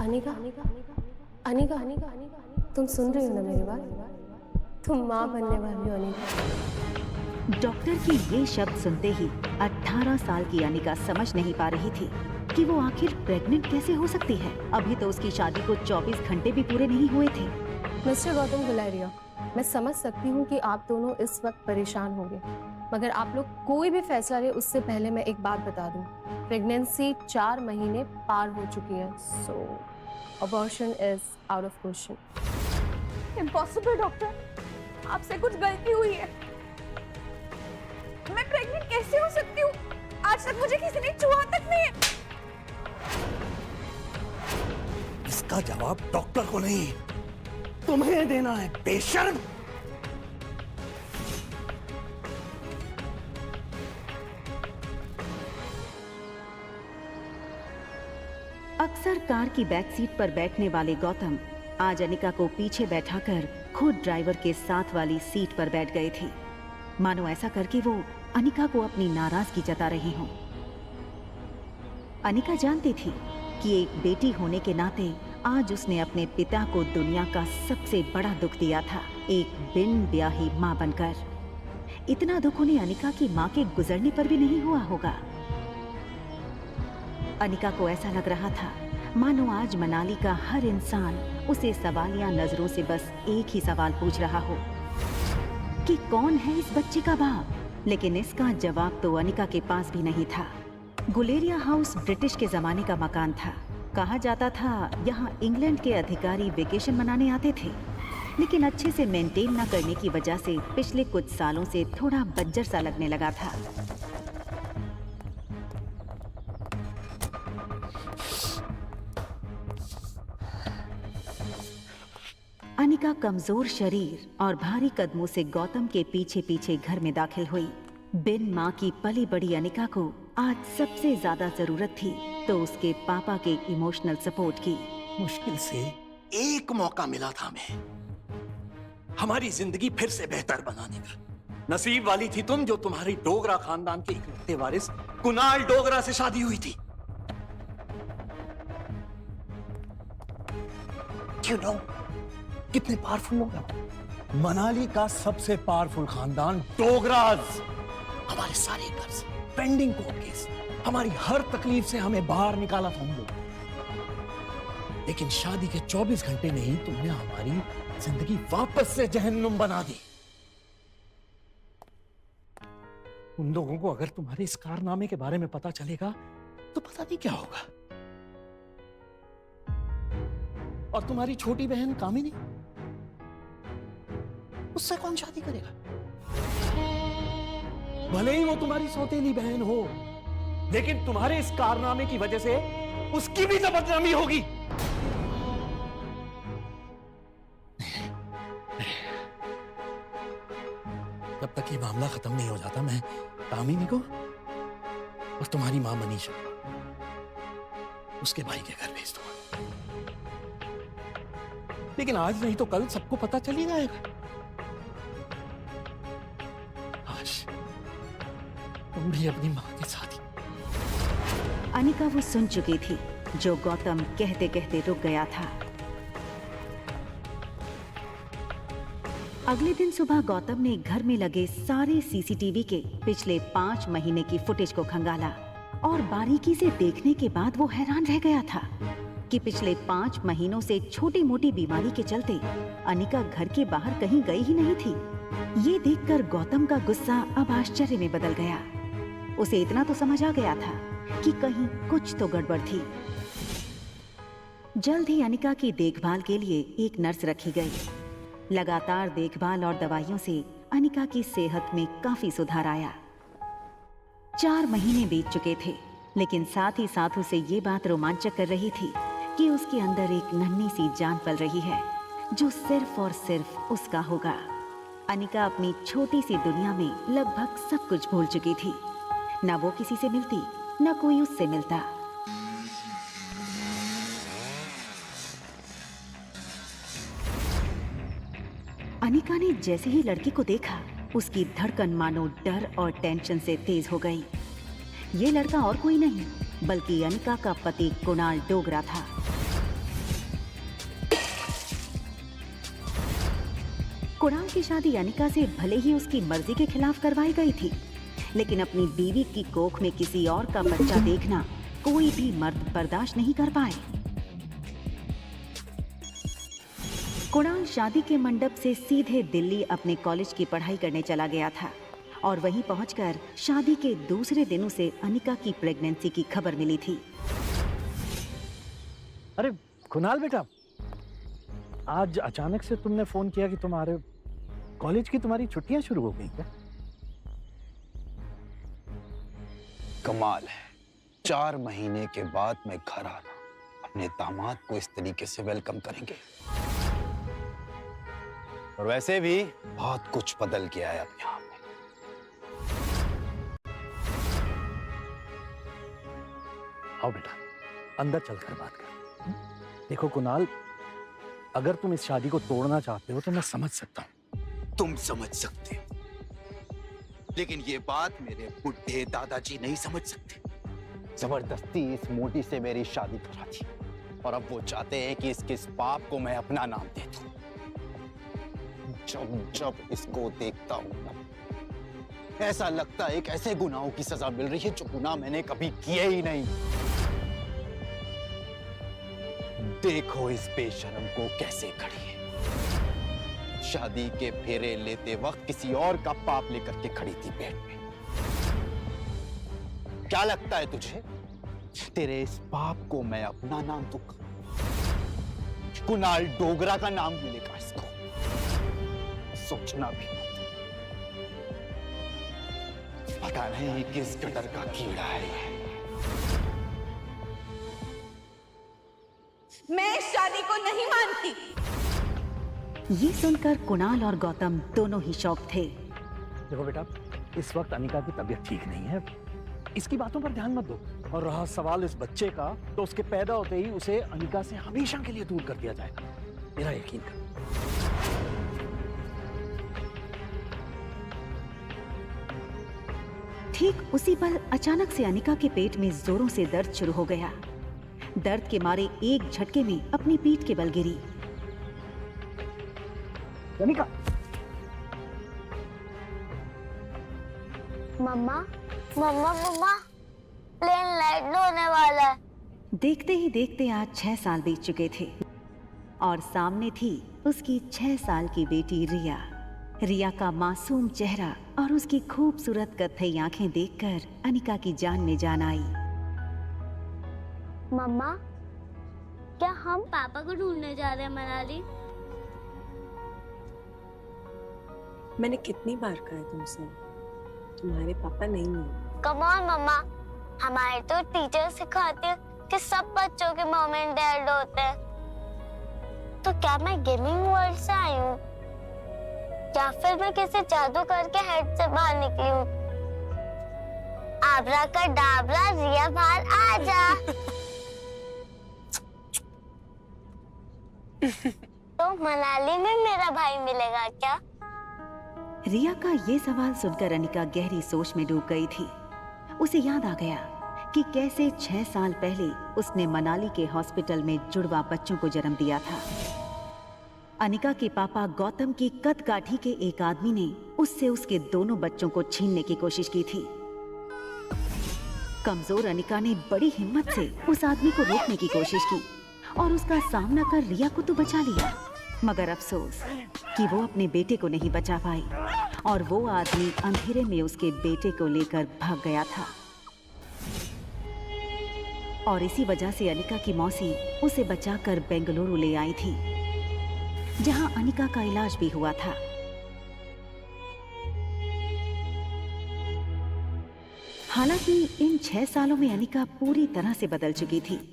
अनिका, अनिका, अनिका, तुम सुन रही हो ना मेरी बात? तुम माँ बनने वाली हो अनिका। डॉक्टर की ये शब्द सुनते ही 18 साल की अनिका समझ नहीं पा रही थी कि वो आखिर प्रेग्नेंट कैसे हो सकती है। अभी तो उसकी शादी को 24 घंटे भी पूरे नहीं हुए थे। मिस्टर गौतम गुलेरिया, मैं समझ सकती हूँ कि आप दोनों इस वक्त परेशान होंगे, मगर आप लोग कोई भी फैसला ले उससे पहले मैं एक बात बता दूं, प्रेगनेंसी 4 महीने पार हो चुकी है, so abortion is out of question. Impossible doctor, आपसे कुछ गलती हुई है। मैं प्रेग्नेंट कैसे हो सकती हूँ? आज तक मुझे किसी ने छुआ तक नहीं। इसका जवाब डॉक्टर को नहीं, तुम्हें देना है, बेशर्म। अक्सर कार की बैक सीट पर बैठने वाले गौतम आज अनिका को पीछे बैठाकर खुद ड्राइवर के साथ वाली सीट पर बैठ गए थे, मानो ऐसा करके वो अनिका को अपनी नाराजगी जता रहे हों। अनिका जानती थी कि एक बेटी होने के नाते आज उसने अपने पिता को दुनिया का सबसे बड़ा दुख दिया था, एक बिन ब्याही मां बनकर। इतना दुख उन्हें अनिका की मां के गुजरने पर भी नहीं हुआ होगा। अनिका को ऐसा लग रहा था मानो आज मनाली का हर इंसान उसे सवालिया नजरों से बस एक ही सवाल पूछ रहा हो कि कौन है इस बच्चे का बाप। लेकिन इसका जवाब तो अनिका के पास भी नहीं था। गुलेरिया हाउस ब्रिटिश के जमाने का मकान था। कहा जाता था यहाँ इंग्लैंड के अधिकारी वेकेशन मनाने आते थे, लेकिन अच्छे से मेंटेन न करने की वजह से पिछले कुछ सालों से थोड़ा बंजर सा लगने लगा था। अनिका कमजोर शरीर और भारी कदमों से गौतम के पीछे पीछे घर में दाखिल हुई। बिन माँ की पली बड़ी अनिका को आज सबसे ज्यादा जरूरत थी तो उसके पापा के इमोशनल सपोर्ट की। मुश्किल से एक मौका मिला था हमें हमारी जिंदगी फिर से बेहतर बनाने का। नसीब वाली थी तुम जो तुम्हारी डोगरा खानदान के इकलौते वारिस कुणाल डोगरा से शादी हुई थी। You know, कितने पावरफुल लोग हैं। मनाली का सबसे पावरफुल खानदान डोगराज। हमारे सारे कर्ज, पेंडिंग कोर्ट केस, हमारी हर तकलीफ से हमें बाहर निकाला था उन लोगों। लेकिन शादी के 24 घंटे में ही तुमने हमारी जिंदगी वापस से जहन्नुम बना दी। उन लोगों को अगर तुम्हारे इस कारनामे के बारे में पता चलेगा तो पता नहीं क्या होगा। और तुम्हारी छोटी बहन कामिनी, उससे कौन शादी करेगा? भले ही वो तुम्हारी सौतेली बहन हो, लेकिन तुम्हारे इस कारनामे की वजह से उसकी भी तो बदनामी होगी। जब तक ये मामला खत्म नहीं हो जाता मैं कामिनी को और तुम्हारी मां मनीषा उसके भाई के घर भेज दूंगा। लेकिन आज नहीं तो कल सबको पता चल ही जाएगा। आज तुम भी अपनी मां के साथ ही। अनिका वो सुन चुकी थी जो गौतम कहते कहते रुक गया था। अगले दिन सुबह गौतम ने घर में लगे सारे सीसीटीवी के पिछले 5 महीने की फुटेज को खंगाला और बारीकी से देखने के बाद वो हैरान रह गया था कि पिछले 5 महीनों से छोटी मोटी बीमारी के चलते अनिका घर के बाहर कहीं गई ही नहीं थी। ये देखकर गौतम का गुस्सा अब आश्चर्य में बदल गया। उसे इतना तो समझ आ गया था कि कहीं कुछ तो गड़बड़ थी। जल्द ही अनिका की देखभाल के लिए एक नर्स रखी गई। लगातार देखभाल और दवाइयों से अनिका की सेहत में काफी सुधार आया। 4 महीने बीत चुके थे, लेकिन साथ ही साथ उसे ये बात रोमांचक कर रही थी कि उसके अंदर एक नन्ही सी जान पल रही है जो सिर्फ और सिर्फ उसका होगा। अनिका अपनी छोटी सी दुनिया में लगभग सब कुछ भूल चुकी थी। न वो किसी से मिलती, न कोई उससे मिलता। अनिका ने जैसे ही लड़की को देखा, उसकी धड़कन मानो डर और टेंशन से तेज हो गई। ये लड़का और कोई नहीं बल्कि अनिका का पति कुणाल डोगरा था। कुणाल की शादी अनिका से भले ही उसकी मर्जी के खिलाफ करवाई गई थी, लेकिन अपनी बीवी की कोख में किसी और का बच्चा देखना कोई भी मर्द बर्दाश्त नहीं कर पाए। कुणाल शादी के मंडप से सीधे दिल्ली अपने कॉलेज की पढ़ाई करने चला गया था और वहीं पहुंचकर शादी के दूसरे दिन उसे अनिका की प्रेगनेंसी की खबर मिली थी। अरे कुणाल बेटा, आज अचानक से तुमने फोन किया कि तुम्हारे कॉलेज की तुम्हारी छुट्टियां शुरू हो गई क्या? कमाल है, 4 महीने के बाद मैं घर आना, अपने दामाद को इस तरीके से वेलकम करेंगे। और वैसे भी बहुत कुछ बदल गया है अब यहाँ पे। आओ बेटा, अंदर चलकर बात कर। देखो कुणाल, अगर तुम इस शादी को तोड़ना चाहते हो तो मैं समझ सकता हूँ। तुम समझ सकते हो, लेकिन ये बात मेरे बुढ़े दादाजी नहीं समझ सकते। जबरदस्ती इस मोटी से मेरी शादी करा दी और अब वो चाहते हैं कि इसके इस पाप को मैं अपना नाम दे दूं। जब जब इसको देखता हूं ना, ऐसा लगता है कि ऐसे गुनाहों की सजा मिल रही है जो गुनाह मैंने कभी किए ही नहीं। देखो इस बेशरम को कैसे खड़ी है। शादी के फेरे लेते वक्त किसी और का पाप लेकर के खड़ी थी पेट में। क्या लगता है तुझे, तेरे इस पाप को मैं अपना नाम दूंगा? कुणाल डोगरा का नाम मिलेगा इसको, सोचना भी मत। पता नहीं किस गटर का कीड़ा है ये। मैं इस शादी को नहीं मानती। ये सुनकर कुणाल और गौतम दोनों ही शॉक थे। देखो बेटा, इस वक्त अनिका की तबीयत ठीक नहीं है, इसकी बातों पर ध्यान मत दो। और रहा सवाल इस बच्चे का, तो उसके पैदा होते ही उसे अनिका से हमेशा के लिए दूर कर दिया जाएगा, मेरा यकीन कर। ठीक उसी पल अचानक से अनिका के पेट में जोरों से दर्द शुरू हो गया। दर्द के मारे एक झटके में अपनी पीठ के बल गिरी। अनिका, मम्मा मम्मा मम्मा, प्लेन लैंड होने वाला है। देखते ही देखते आज 6 साल बीत चुके थे और सामने थी उसकी 6 साल की बेटी रिया। रिया का मासूम चेहरा और उसकी खूबसूरत कत्थई आंखें देखकर अनिका की जान में जान आई। मम्मा, क्या हम पापा को ढूंढने जा रहे हैं मनाली? मैंने कितनी बार कहा है तुमसे, तुम्हारे पापा नहीं है। कम ऑन मम्मा, हमारे तो टीचर सिखाते हैं कि सब बच्चों के मॉम एंड डैड होते हैं। तो क्या मैं गेमिंग वर्ल्ड से आई हूँ, या फिर मैं किसी जादू करके हेड से बाहर निकली हूँ? आबरा का डाबरा, रिया बाहर आजा। तो मनाली में मेरा भाई मिलेगा क्या? रिया का ये सवाल सुनकर अनिका गहरी सोच में डूब गई थी। उसे याद आ गया कि कैसे 6 साल पहले उसने मनाली के हॉस्पिटल में जुड़वा बच्चों को जन्म दिया था। अनिका के पापा गौतम की कद काठी के एक आदमी ने उससे उसके दोनों बच्चों को छीनने की कोशिश की थी। कमजोर अनिका ने बड़ी हिम्मत से उस आदमी को रोकने की कोशिश की और उसका सामना कर रिया को तो बचा लिया, मगर अफसोस कि वो अपने बेटे को नहीं बचा पाई और वो आदमी अंधेरे में उसके बेटे को लेकर भाग गया था। और इसी वजह से अनिका की मौसी उसे बचाकर बेंगलुरु ले आई थी, जहां अनिका का इलाज भी हुआ था। हालांकि इन 6 सालों में अनिका पूरी तरह से बदल चुकी थी।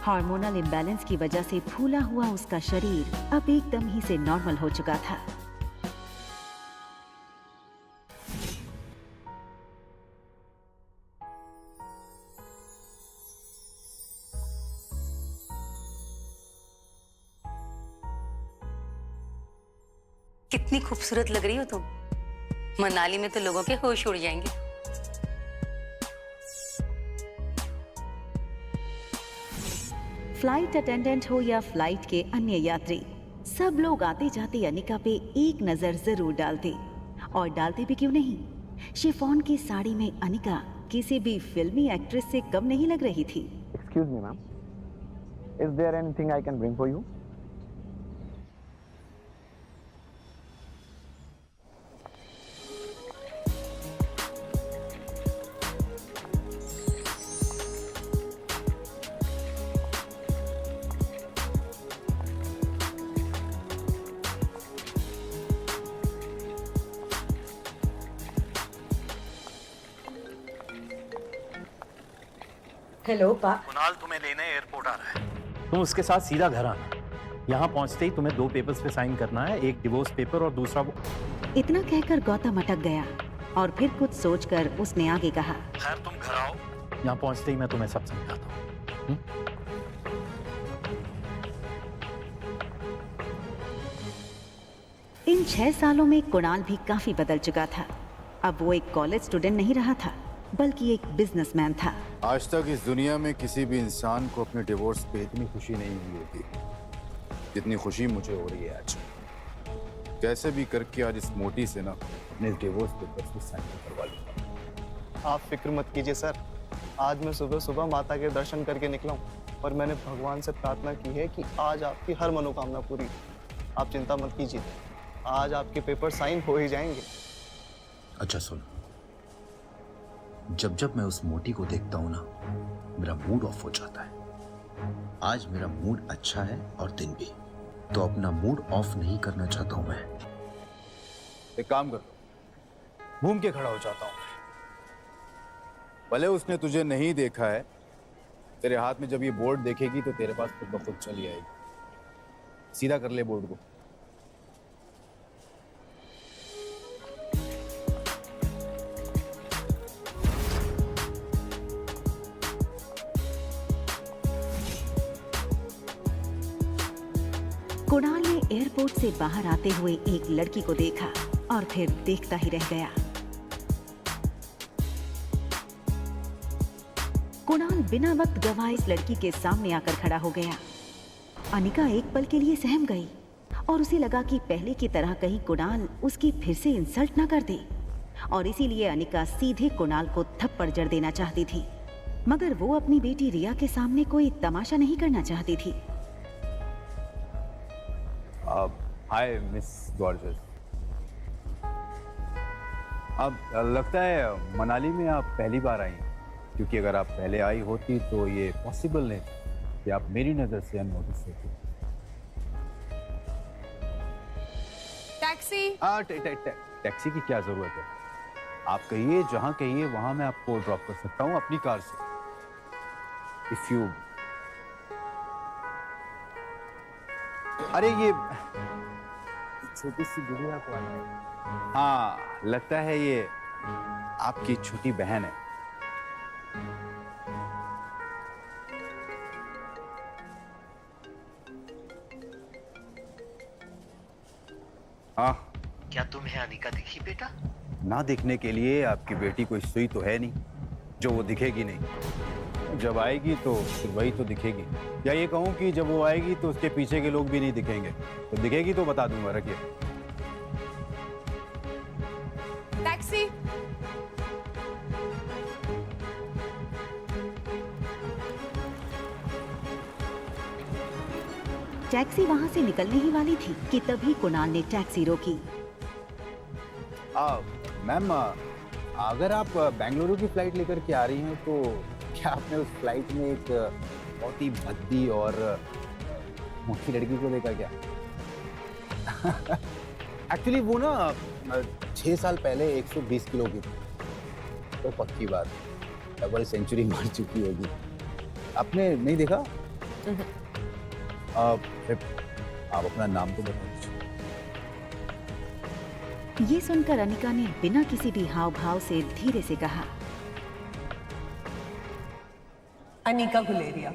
हार्मोनल इम्बैलेंस की वजह से फूला हुआ उसका शरीर अब एकदम ही से नॉर्मल हो चुका था। कितनी खूबसूरत लग रही हो तुम। मनाली में तो लोगों के होश उड़ जाएंगे। फ्लाइट अटेंडेंट हो या फ्लाइट के अन्य यात्री, सब लोग आते जाते अनिका पे एक नजर जरूर डालते, और डालते भी क्यों नहीं। शिफॉन की साड़ी में अनिका किसी भी फिल्मी एक्ट्रेस से कम नहीं लग रही थी। Excuse me, ma'am. Is there anything I can bring for you? Hello पा। कुणाल तुम्हें लेने एयरपोर्ट आ रहा है, तुम उसके साथ सीधा घर आना। यहाँ पहुँचते ही तुम्हें 2 पेपर्स पे साइन करना है, एक डिवोर्स पेपर और दूसरा वो। इतना कहकर गौतम अटक गया और फिर कुछ सोचकर उसने आगे कहा, खैर तुम घर आओ, यहाँ पहुँचते ही मैं तुम्हें सब समझाता हूँ। इन 6 सालों में कुणाल भी काफी बदल चुका था। अब वो एक कॉलेज स्टूडेंट नहीं रहा था, बल्कि एक बिजनेसमैन था। आज तक इस दुनिया में किसी भी इंसान को अपने डिवोर्स पे इतनी खुशी नहीं हुई होगी जितनी खुशी मुझे हो रही है आज। कैसे भी करके आज इस मोटी से ना अपने डिवोर्स पेपर पे साइन करवा लूंगा। आप फिक्र मत कीजिए सर, आज मैं सुबह सुबह माता के दर्शन करके निकला हूँ और मैंने भगवान से प्रार्थना की है कि आज आपकी हर मनोकामना पूरी। आप चिंता मत कीजिए, आज आपके पेपर साइन हो ही जाएंगे। अच्छा सुन, जब जब मैं उस मोटी को देखता हूं ना, मेरा मूड ऑफ हो जाता है। आज मेरा मूड अच्छा है और दिन भी, तो अपना मूड ऑफ नहीं करना चाहता हूं मैं। एक काम कर, घूम के खड़ा हो जाता हूं। भले उसने तुझे नहीं देखा है, तेरे हाथ में जब ये बोर्ड देखेगी तो तेरे पास खुद ब खुद चली आएगी। सीधा कर ले बोर्ड को। कुणाल ने एयरपोर्ट से बाहर आते हुए एक लड़की को देखा और फिर देखता ही रह गया। कुणाल बिना वक्त गवाए इस लड़की के सामने आकर खड़ा हो गया। अनिका एक पल के लिए सहम गई और उसे लगा कि पहले की तरह कहीं कुणाल उसकी फिर से इंसल्ट ना कर दे, और इसीलिए अनिका सीधे कुणाल को थप्पड़ जड़ देना चाहती थी, मगर वो अपनी बेटी रिया के सामने कोई तमाशा नहीं करना चाहती थी। Hi miss gorgeous. अब लगता है मनाली में आप पहली बार आई हैं, क्योंकि अगर आप पहले आई होती तो ये पॉसिबल नहीं कि आप मेरी नजर से अननोटिस होती। टैक्सी। टैक्सी की क्या जरूरत है? आप कहिए, जहां कहिए वहां मैं आपको ड्रॉप कर सकता हूं अपनी कार से। इफ यू अरे ये छोटी सी गुड़िया कौन है? हाँ, लगता है ये आपकी छोटी बहन है। हाँ, क्या तुम्हें अनिका दिखी बेटा? ना दिखने के लिए आपकी बेटी कोई सुई तो है नहीं जो वो दिखेगी नहीं। जब आएगी तो फिर वही तो दिखेगी, या ये कहूं कि जब वो आएगी तो उसके पीछे के लोग भी नहीं दिखेंगे। तो दिखेगी तो बता दूंगा। रखिए। टैक्सी। टैक्सी वहां से निकलने ही वाली थी कि तभी कुणाल ने टैक्सी रोकी। मैम, अगर आप बेंगलुरु की फ्लाइट लेकर के आ रही हैं तो क्या आपने उस फ्लाइट में एक बहुत ही भद्दी और मोटी लड़की को देखा क्या? एक्चुअली वो ना 6 साल पहले 120 किलो की थी। तो पक्की बात, डबल सेंचुरी मार चुकी होगी। आपने नहीं देखा? आप अपना नाम तो बता दीजिए। ये सुनकर अनिका ने बिना किसी भी हाव भाव से धीरे से कहा, अनिका गुलेरिया।